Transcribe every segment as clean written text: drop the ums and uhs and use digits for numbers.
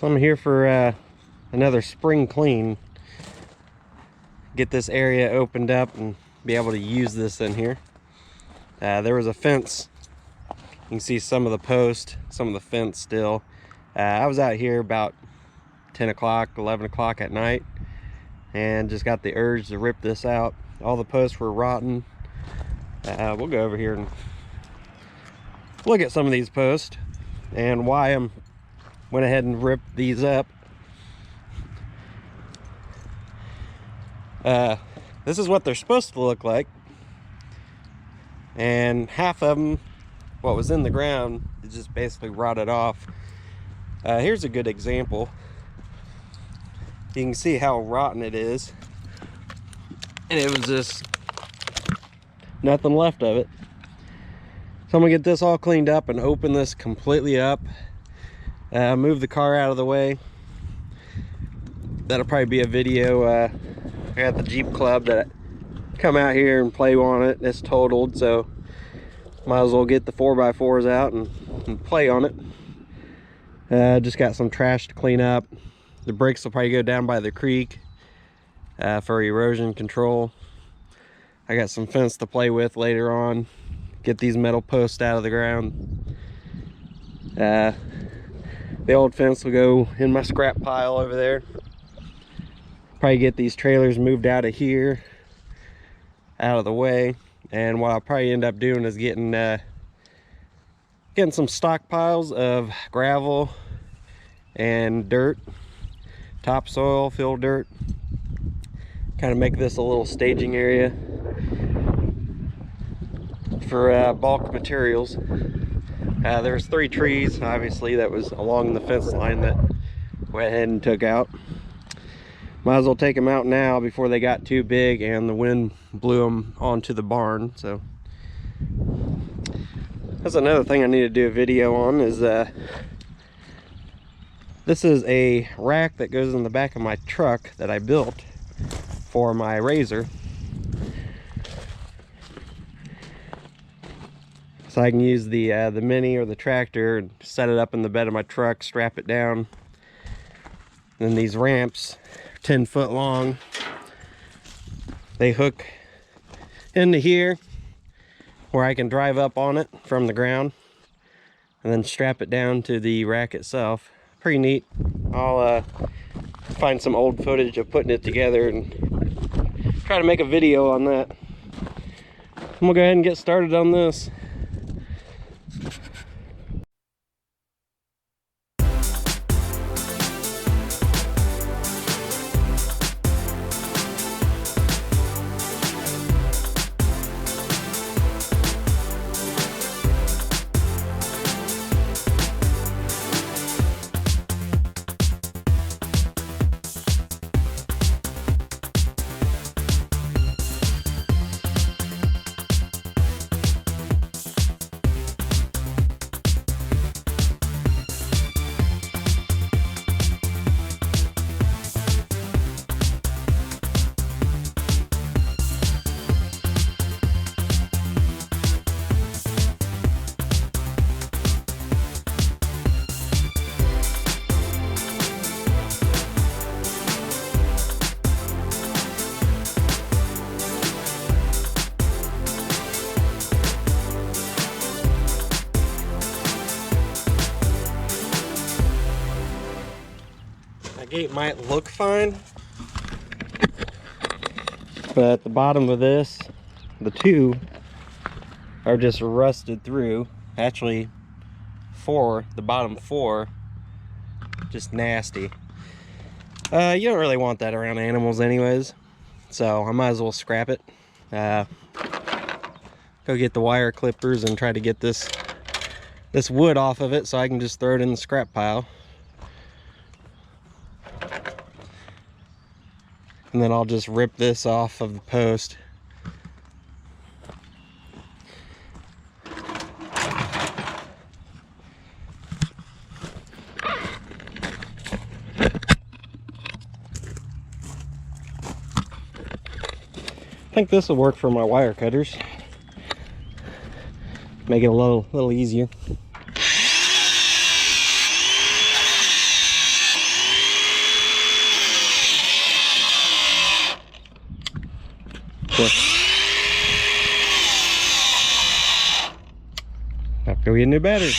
So I'm here for another spring clean. Get this area opened up and be able to use this in here. There was a fence. You can see some of the post, some of the fence still. I was out here about 10 o'clock, 11 o'clock at night, and just got the urge to rip this out. All the posts were rotten. We'll go over here and look at some of these posts and why I went ahead and ripped these up. This is what they're supposed to look like, and half of them, what was in the ground, is just basically rotted off. Here's a good example. You can see how rotten it is, and it was just nothing left of it. So I'm gonna get this all cleaned up and open this completely up, move the car out of the way. That'll probably be a video. I got the Jeep Club that come out here and play on it. It's totaled, so might as well get the 4x4s out and play on it. Just got some trash to clean up. The brakes will probably go down by the creek for erosion control. I got some fence to play with later on. Get these metal posts out of the ground. The old fence will go in my scrap pile over there. Probably get these trailers moved out of here, out of the way. And what I'll probably end up doing is getting some stockpiles of gravel and dirt, topsoil, fill dirt. Kind of make this a little staging area for bulk materials. There's 3 trees, obviously, that was along the fence line that went ahead and took out. Might as well take them out now before they got too big and the wind blew them onto the barn. So that's another thing I need to do a video on. Is this is a rack that goes in the back of my truck that I built for my RZR, so I can use the Mini or the tractor and set it up in the bed of my truck, strap it down. Then these ramps, 10 foot long, they hook into here where I can drive up on it from the ground and then strap it down to the rack itself. Pretty neat. I'll find some old footage of putting it together and try to make a video on that. I'm gonna go ahead and get started on this. Gate might look fine, but at the bottom of this, the 2 are just rusted through. Actually, the bottom 4, just nasty. You don't really want that around animals anyways, so I might as well scrap it. Go get the wire clippers and try to get this wood off of it so I can just throw it in the scrap pile. And then I'll just rip this off of the post. I think this will work for my wire cutters. Make it a little easier. Have to go get a new battery.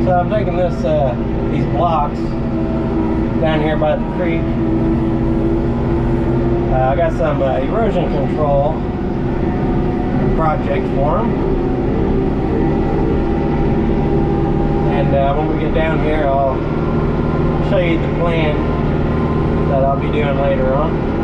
I'm taking these blocks down here by the creek. I got some erosion control project for them, and when we get down here, I'll show you the plan that I'll be doing later on.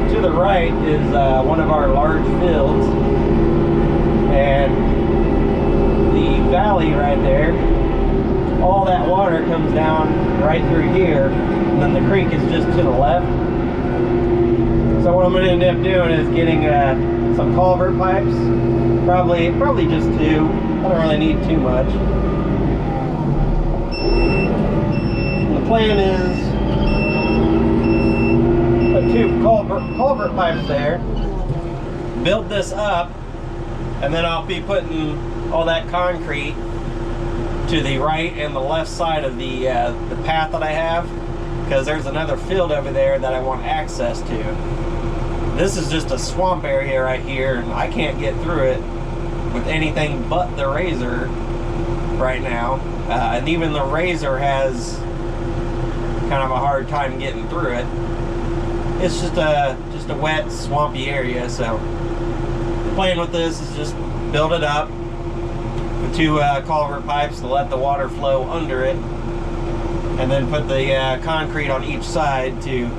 To the right is one of our large fields, and the valley right there, all that water comes down right through here, and then the creek is just to the left. So what I'm going to end up doing is getting some culvert pipes, probably just two. I don't really need too much. And the plan is two culvert pipes there, build this up, and then I'll be putting all that concrete to the right and the left side of the path that I have, because there's another field over there that I want access to. This is just a swamp area right here, and I can't get through it with anything but the Razor right now, and even the Razor has kind of a hard time getting through it. It's just a wet, swampy area, so the plan with this is just build it up with two culvert pipes to let the water flow under it, and then put the concrete on each side to,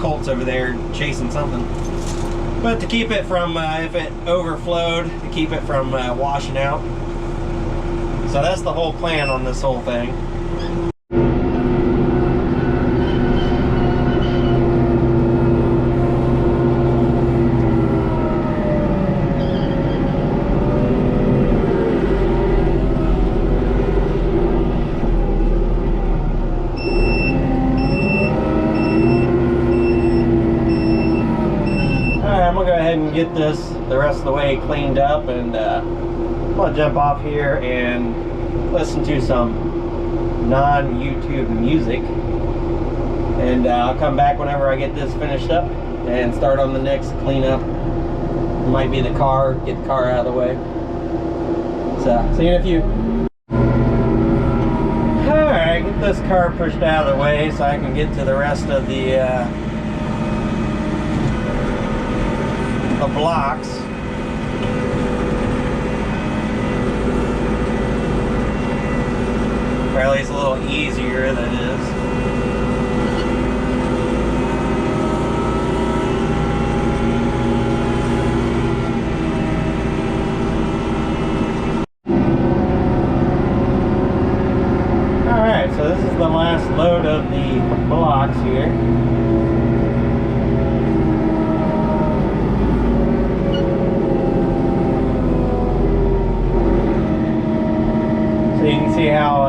Colt's over there chasing something. But to keep it from, if it overflowed, to keep it from washing out. So that's the whole plan on this whole thing. Get this the rest of the way cleaned up and I'll jump off here and listen to some non-YouTube music, and I'll come back whenever I get this finished up and start on the next cleanup. Might be the car, get the car out of the way. So, see you in a few. Alright, get this car pushed out of the way so I can get to the rest of the blocks. Or at least a little easier, that is. Alright, so this is the last load of the blocks here. So you can see how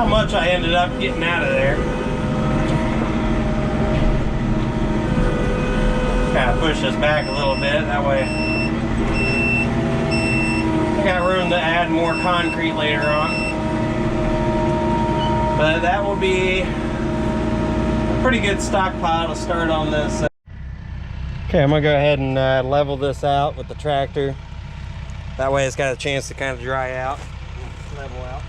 much I ended up getting out of there. Kind of push this back a little bit, that way I got room to add more concrete later on. But that will be a pretty good stockpile to start on this. Okay, I'm gonna go ahead and level this out with the tractor. That way it's got a chance to kind of dry out, level out.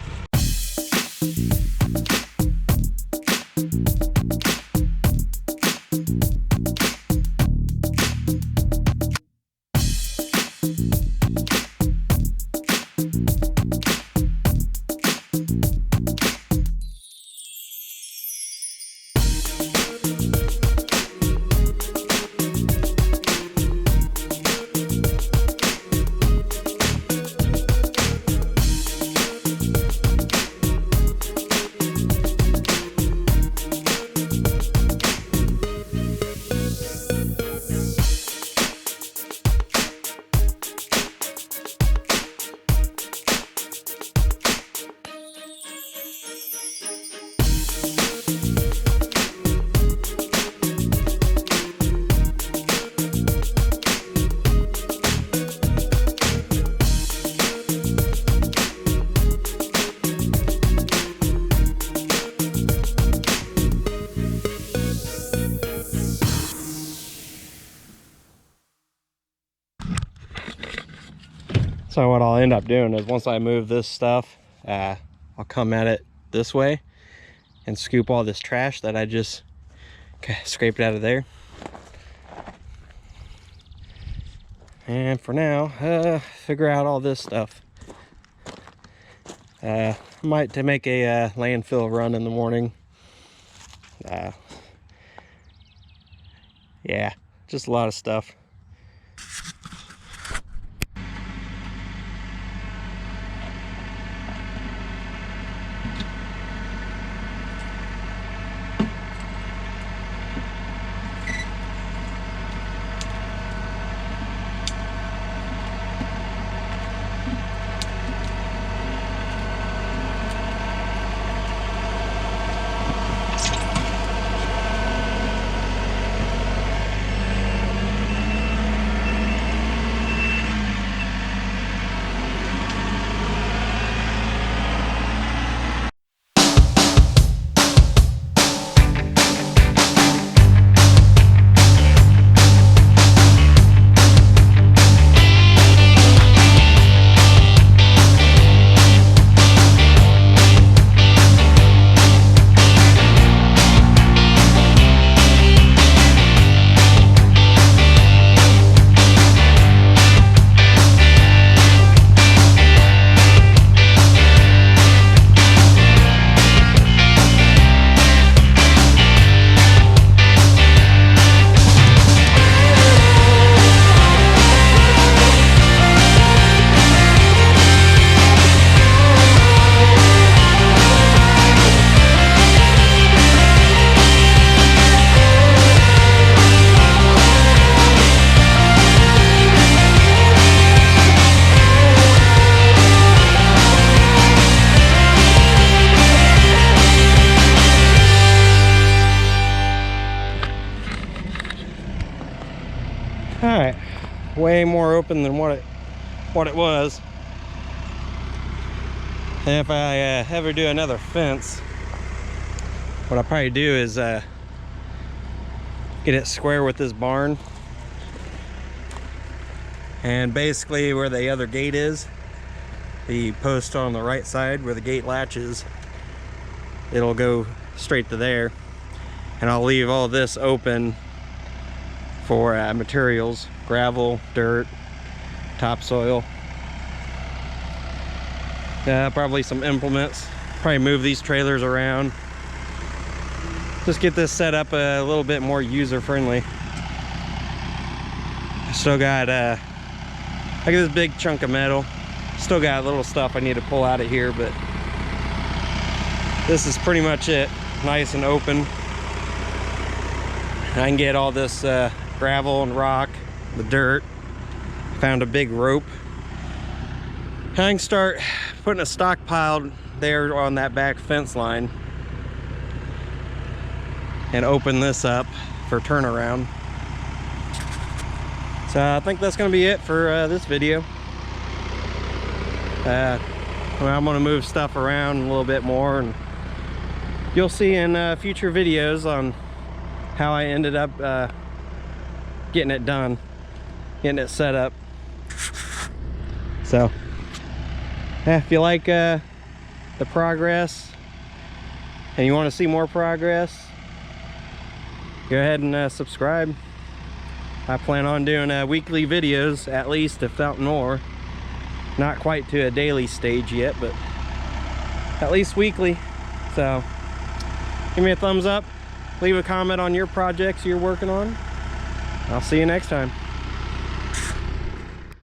So what I'll end up doing is once I move this stuff, I'll come at it this way and scoop all this trash that I just scraped out of there. And for now, figure out all this stuff. Might to make a landfill run in the morning. Yeah, just a lot of stuff. All right, way more open than what it what it was. And if I ever do another fence, what I'll probably do is get it square with this barn. And basically where the other gate is, the post on the right side where the gate latches, it'll go straight to there. And I'll leave all this open for materials, gravel, dirt, topsoil. Probably some implements. Probably move these trailers around. Just get this set up a little bit more user-friendly. Still got look at this big chunk of metal. Still got little stuff I need to pull out of here, but this is pretty much it. Nice and open. I can get all this gravel and rock, the dirt. Found a big rope. I can start putting a stockpile there on that back fence line and open this up for turnaround. So I think that's going to be it for this video. Well, I'm going to move stuff around a little bit more, and you'll see in future videos on how I ended up getting it done, getting it set up. So yeah, if you like the progress and you want to see more progress, go ahead and subscribe. I plan on doing weekly videos, at least, if not more. Not quite to a daily stage yet, but at least weekly. So give me a thumbs up, leave a comment on your projects you're working on. I'll see you next time.